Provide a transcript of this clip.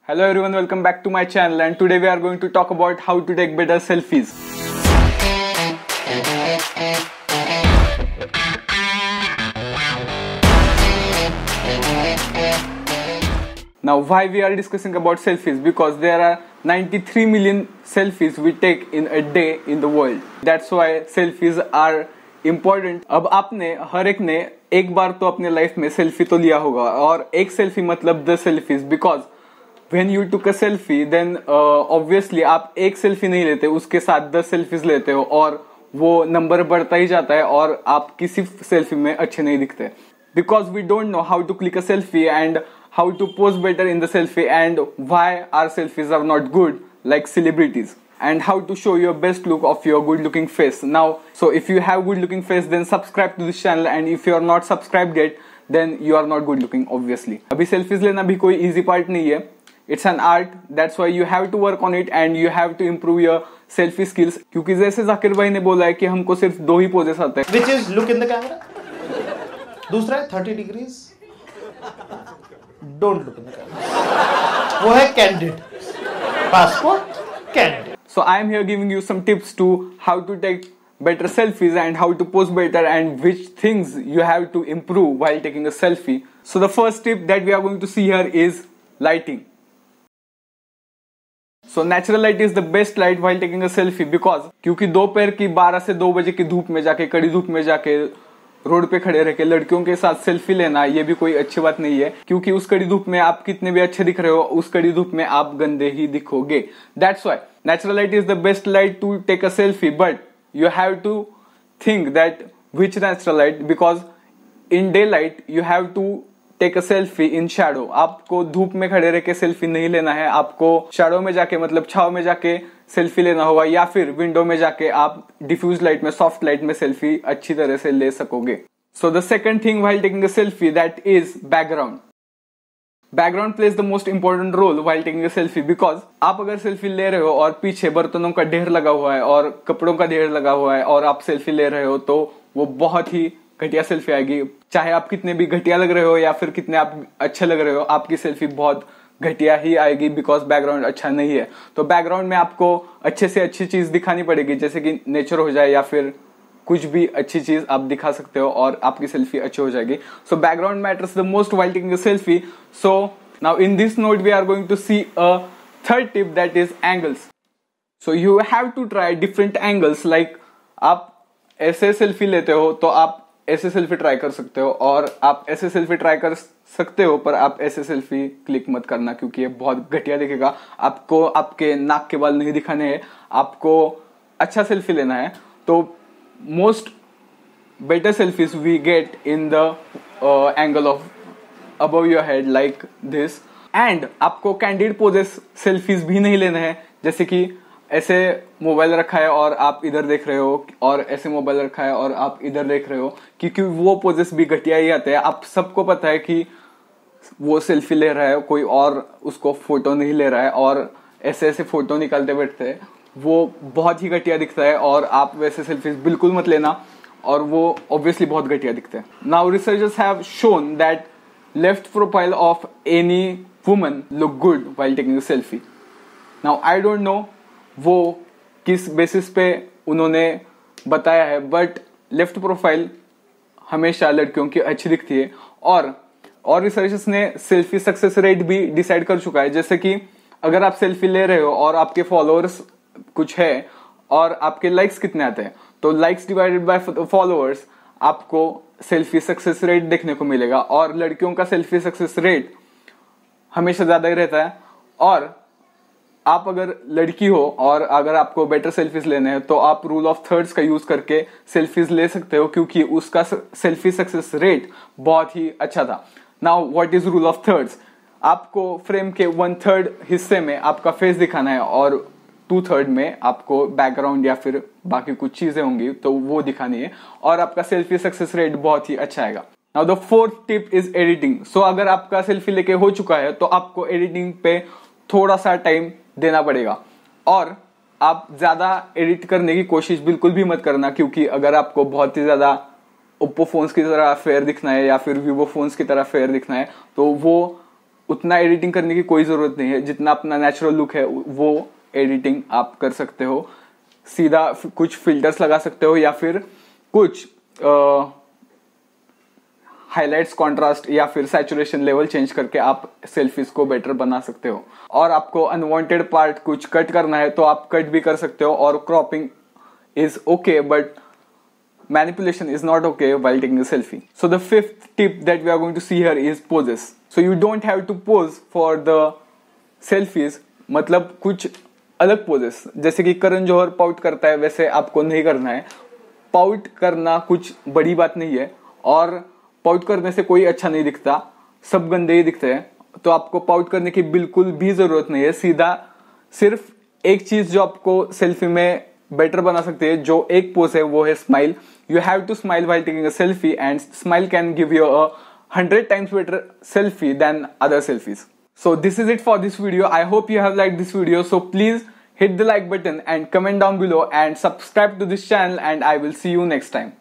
Hello everyone, welcome back to my channel, and today we are going to talk about how to take better selfies. Now why we are discussing about selfies? Because there are 93 million selfies we take in a day in the world. That's why selfies are important. अब आपने हर एक ने एक बार तो अपने life में selfie तो लिया होगा, और एक सेल्फी मतलब 10 selfies. Because when you took a selfie then obviously आप एक सेल्फी नहीं लेते, उसके साथ 10 सेल्फीज लेते हो और वो नंबर बढ़ता ही जाता है और आप किसी सेल्फी में अच्छे नहीं दिखते. Because we don't know how to click a selfie and how to pose better in the selfie and why our selfies are not good like celebrities, and how to show your best look of your good looking face. Now, so if you have good looking face then subscribe to this channel, and if you are not subscribed yet then you are not good looking obviously. अभी selfies लेना भी कोई easy part नहीं है. It's an art. That's why you have to work on it and you have to improve your selfie skills. क्योंकि जैसे जाकिर भाई ने बोला है कि हमको सिर्फ 2 ही पोजेस आते हैं. Which is look in the camera. दूसरा है 30 degrees. Don't look in the camera. वो है candid. Passport candid. So I am here giving you some tips to how to take better selfies and how to pose better and which things you have to improve while taking a selfie. So the first tip that we are going to see here is lighting. So natural light is the best light while taking a selfie because क्योंकि दोपहर की 12 से 2 बजे की धूप में जाके, कड़ी धूप में जाके रोड पे खड़े रह के लड़कियों के साथ सेल्फी लेना ये भी कोई अच्छी बात नहीं है. क्योंकि उस कड़ी धूप में आप कितने भी अच्छे दिख रहे हो, उस कड़ी धूप में आप गंदे ही दिखोगे. That's why natural light is the best light to take a selfie, but you have to think that which natural light, because in daylight you have to take a selfie in shadow. आपको धूप में खड़े रह के selfie नहीं लेना है, आपको शैडो में जाके मतलब छाव में जाके सेल्फी लेना होगा, या फिर विंडो में जाके आप डिफ्यूज लाइट में, सॉफ्ट लाइट में सेल्फी अच्छी तरह से ले सकोगे. So the second thing while taking a selfie that is background. Background plays the most important role while taking a selfie. Because आप अगर सेल्फी ले रहे हो और पीछे बर्तनों का ढेर लगा हुआ है और कपड़ों का ढेर लगा हुआ है और आप सेल्फी ले रहे हो तो वो बहुत ही घटिया सेल्फी आएगी. चाहे आप कितने भी घटिया लग रहे हो या फिर कितने आप अच्छे लग रहे हो, आपकी सेल्फी बहुत घटिया ही आएगी बिकॉज बैकग्राउंड अच्छा नहीं है. तो बैकग्राउंड में आपको अच्छे से अच्छी चीज दिखानी पड़ेगी, जैसे कि नेचर हो जाए या फिर कुछ भी अच्छी चीज आप दिखा सकते हो और आपकी सेल्फी अच्छी हो जाएगी. So background matters the most while taking a selfie. So now in this note we are going to see a third tip that is angles. So you have to try different angles. Like आप ऐसे selfie लेते हो तो आप ऐसे selfie try कर सकते हो, और आप ऐसे सेल्फी ट्राई कर सकते हो पर आप ऐसे सेल्फी क्लिक मत करना क्योंकि ये बहुत घटिया दिखेगा. आपको आपके नाक के बाल नहीं दिखाने हैं, आपको अच्छा सेल्फी लेना है. तो most better selfies we get in the angle of above your head like this. And आपको कैंडिड पोजेस सेल्फीज भी नहीं लेना है, जैसे कि ऐसे मोबाइल रखा है और आप इधर देख रहे हो, और ऐसे मोबाइल रखा है और आप इधर देख रहे हो, क्योंकि वो पोजेस भी घटिया ही आते हैं. आप सबको पता है कि वो सेल्फी ले रहा है, कोई और उसको फोटो नहीं ले रहा है, और ऐसे ऐसे फोटो निकालते बैठते हैं, वो बहुत ही घटिया दिखता है. और आप वैसे सेल्फीज बिल्कुल मत लेना, और वो ऑब्वियसली बहुत घटिया दिखते हैं. Now researchers have shown that left profile of any woman look good while taking a selfie. Now I don't know वो किस बेसिस पे उन्होंने बताया है, बट लेफ्ट प्रोफाइल हमेशा लड़कियों की अच्छी दिखती है. और रिसर्चर्स ने सेल्फी सक्सेस रेट भी डिसाइड कर चुका है. जैसे कि अगर आप सेल्फी ले रहे हो और आपके फॉलोअर्स कुछ है और आपके लाइक्स कितने आते हैं, तो लाइक्स डिवाइडेड बाय फॉलोअर्स आपको सेल्फी सक्सेस रेट देखने को मिलेगा. और लड़कियों का सेल्फी सक्सेस रेट हमेशा ज्यादा ही रहता है. और आप अगर लड़की हो और अगर आपको बेटर सेल्फीज लेने हैं तो आप रूल ऑफ थर्ड्स का यूज करके सेल्फीज ले सकते हो, क्योंकि उसका सेल्फी सक्सेस रेट बहुत ही अच्छा था. Now what is rule of thirds? आपको फ्रेम के 1/3 हिस्से में आपका फेस दिखाना है और 2/3 में आपको बैकग्राउंड या फिर बाकी कुछ चीजें होंगी तो वो दिखानी है, और आपका सेल्फी सक्सेस रेट बहुत ही अच्छा आएगा. Now the fourth tip is editing. So अगर आपका सेल्फी लेके हो चुका है तो आपको एडिटिंग पे थोड़ा सा टाइम देना पड़ेगा, और आप ज्यादा एडिट करने की कोशिश बिल्कुल भी मत करना, क्योंकि अगर आपको बहुत ही ज्यादा ओप्पो फोन्स की तरह फेयर दिखना है या फिर वीवो फोन्स की तरह फेयर दिखना है तो वो उतना एडिटिंग करने की कोई जरूरत नहीं है, जितना अपना नेचुरल लुक है वो एडिटिंग आप कर सकते हो। सीधा कुछ फिल्टर्स लगा सकते हो या फिर कुछ हाइलाइट्स, कॉन्ट्रास्ट या फिर सैचुरेशन लेवल चेंज करके आप सेल्फीज को बेटर बना सकते हो। और आपको अनवांटेड पार्ट कुछ कट करना है तो आप कट भी कर सकते हो। और cropping is okay but manipulation is not okay while taking a selfie. So the fifth tip that we are going to see here is poses. So you don't have to pose for the selfies, मतलब कुछ अलग poses, जैसे कि Karan Johar pout करता है वैसे आपको नहीं करना है। पाउट करना कुछ बड़ी बात नहीं है और पाउट करने से कोई अच्छा नहीं दिखता, सब गंदे ही दिखते हैं। तो आपको पाउट करने की बिल्कुल भी जरूरत नहीं है। सीधा सिर्फ एक चीज जो आपको सेल्फी में बेटर बना सकती है, जो एक पोज है, वो है smile. You have to smile while taking a selfie and smile can give you a 100 times better selfie than other selfies. So this is it for this video. I hope you have liked this video. So please hit the like button and comment down below and subscribe to this channel, and I will see you next time.